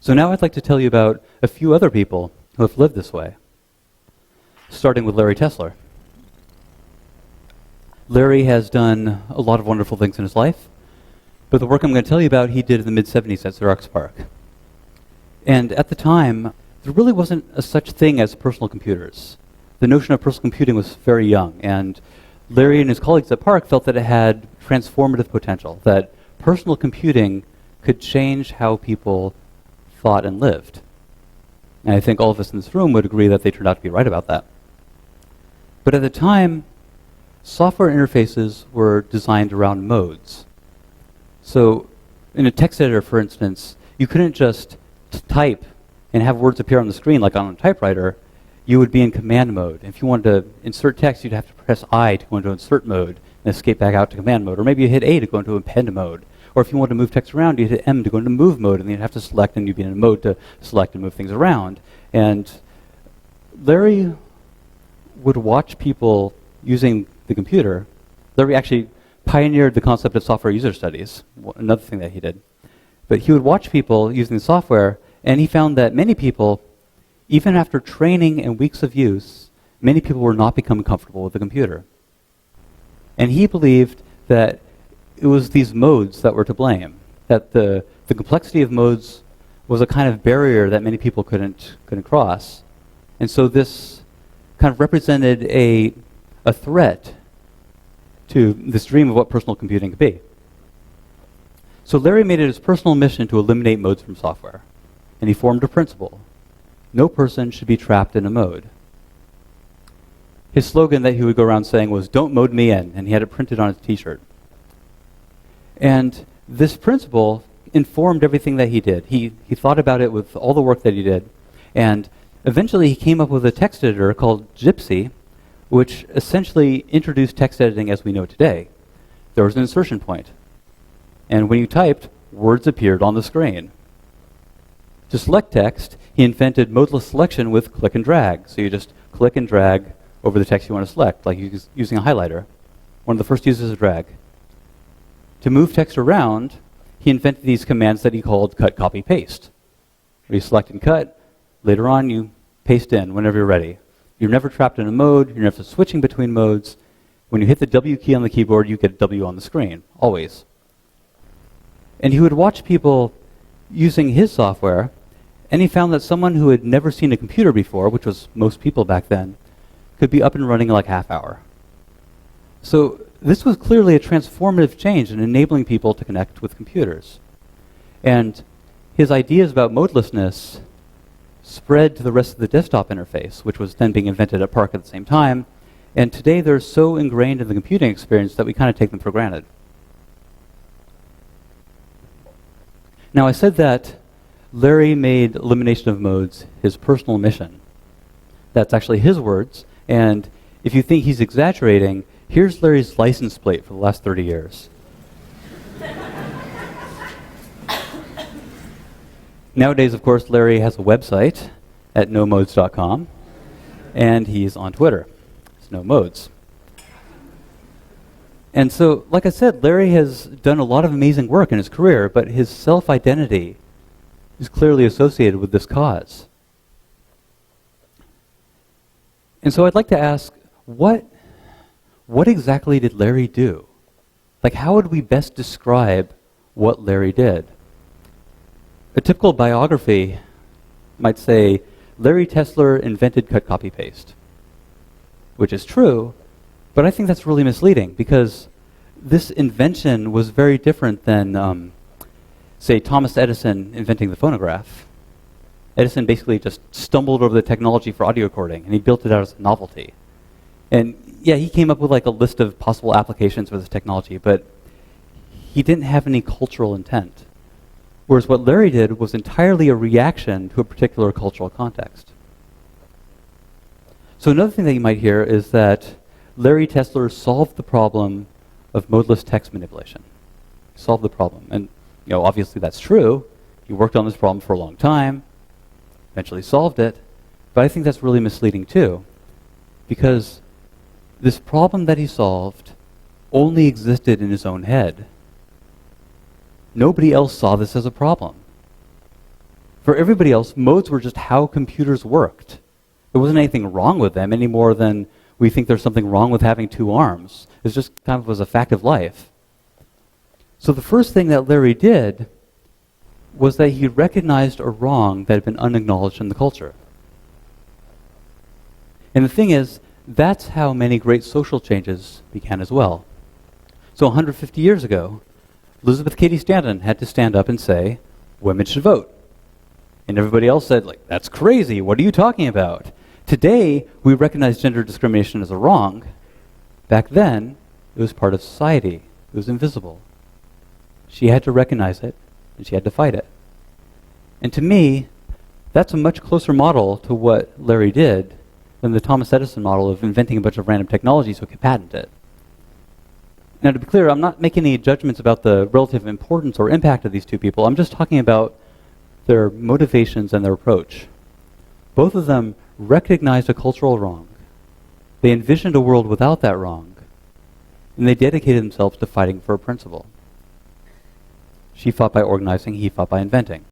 So now I'd like to tell you about a few other people who have lived this way, starting with Larry Tesler. Larry has done a lot of wonderful things in his life, but the work I'm going to tell you about he did in the mid-'70s at Xerox PARC. And at the time, there really wasn't a such thing as personal computers. The notion of personal computing was very young, and Larry and his colleagues at PARC felt that it had transformative potential, that personal computing could change how people thought and lived. And I think all of us in this room would agree that they turned out to be right about that. But at the time, software interfaces were designed around modes. So in a text editor, for instance, you couldn't just type and have words appear on the screen like on a typewriter. You would be in command mode. If you wanted to insert text, you'd have to press I to go into insert mode and escape back out to command mode. Or maybe you hit A to go into append mode. Or if you wanted to move text around, you'd hit M to go into move mode, and then you'd have to select, and you'd be in a mode to select and move things around. And Larry would watch people using the computer. Larry actually pioneered the concept of software user studies, another thing that he did. But he would watch people using the software, and he found that many people, even after training and weeks of use, many people were not becoming comfortable with the computer. And he believed that it was these modes that were to blame, that the complexity of modes was a kind of barrier that many people couldn't cross. And so this kind of represented a threat to this dream of what personal computing could be. So Larry made it his personal mission to eliminate modes from software. And he formed a principle: no person should be trapped in a mode. His slogan that he would go around saying was, "Don't mode me in," and he had it printed on his t-shirt. And this principle informed everything that he did. He thought about it with all the work that he did. And eventually he came up with a text editor called Gypsy, which essentially introduced text editing as we know it today. There was an insertion point. And when you typed, words appeared on the screen. To select text, he invented modeless selection with click and drag. So you just click and drag over the text you want to select, like using a highlighter. One of the first uses of drag. To move text around, he invented these commands that he called cut, copy, paste. Where you select and cut, later on you paste in whenever you're ready. You're never trapped in a mode, you're never switching between modes. When you hit the W key on the keyboard, you get W on the screen, always. And he would watch people using his software, and he found that someone who had never seen a computer before, which was most people back then, could be up and running in like half hour. So this was clearly a transformative change in enabling people to connect with computers. And his ideas about modelessness spread to the rest of the desktop interface, which was then being invented at PARC at the same time. And today they're so ingrained in the computing experience that we kind of take them for granted. Now, I said that Larry made elimination of modes his personal mission. That's actually his words. And if you think he's exaggerating, here's Larry's license plate for the last 30 years. Nowadays, of course, Larry has a website at nomodes.com, and he's on Twitter. It's No Modes. And so, like I said, Larry has done a lot of amazing work in his career, but his self-identity is clearly associated with this cause. And so I'd like to ask, what exactly did Larry do? Like, how would we best describe what Larry did? A typical biography might say, Larry Tesler invented cut, copy, paste, which is true, but I think that's really misleading because this invention was very different than, say, Thomas Edison inventing the phonograph. Edison basically just stumbled over the technology for audio recording, and he built it out as a novelty. And yeah, he came up with like a list of possible applications for this technology, but he didn't have any cultural intent. Whereas what Larry did was entirely a reaction to a particular cultural context. So another thing that you might hear is that Larry Tesler solved the problem of modeless text manipulation. Solved the problem. And obviously that's true. He worked on this problem for a long time, eventually solved it, but I think that's really misleading too, because this problem that he solved only existed in his own head. Nobody else saw this as a problem. For everybody else, modes were just how computers worked. There wasn't anything wrong with them any more than we think there's something wrong with having two arms. It just kind of was a fact of life. So the first thing that Larry did was that he recognized a wrong that had been unacknowledged in the culture. And the thing is, that's how many great social changes began as well. So 150 years ago, Elizabeth Cady Stanton had to stand up and say, women should vote. And everybody else said, like, that's crazy, what are you talking about? Today, we recognize gender discrimination as a wrong. Back then, it was part of society. It was invisible. She had to recognize it, and she had to fight it. And to me, that's a much closer model to what Larry did than the Thomas Edison model of inventing a bunch of random technology so he could patent it. Now, to be clear, I'm not making any judgments about the relative importance or impact of these two people. I'm just talking about their motivations and their approach. Both of them recognized a cultural wrong. They envisioned a world without that wrong, and they dedicated themselves to fighting for a principle. She fought by organizing, he fought by inventing.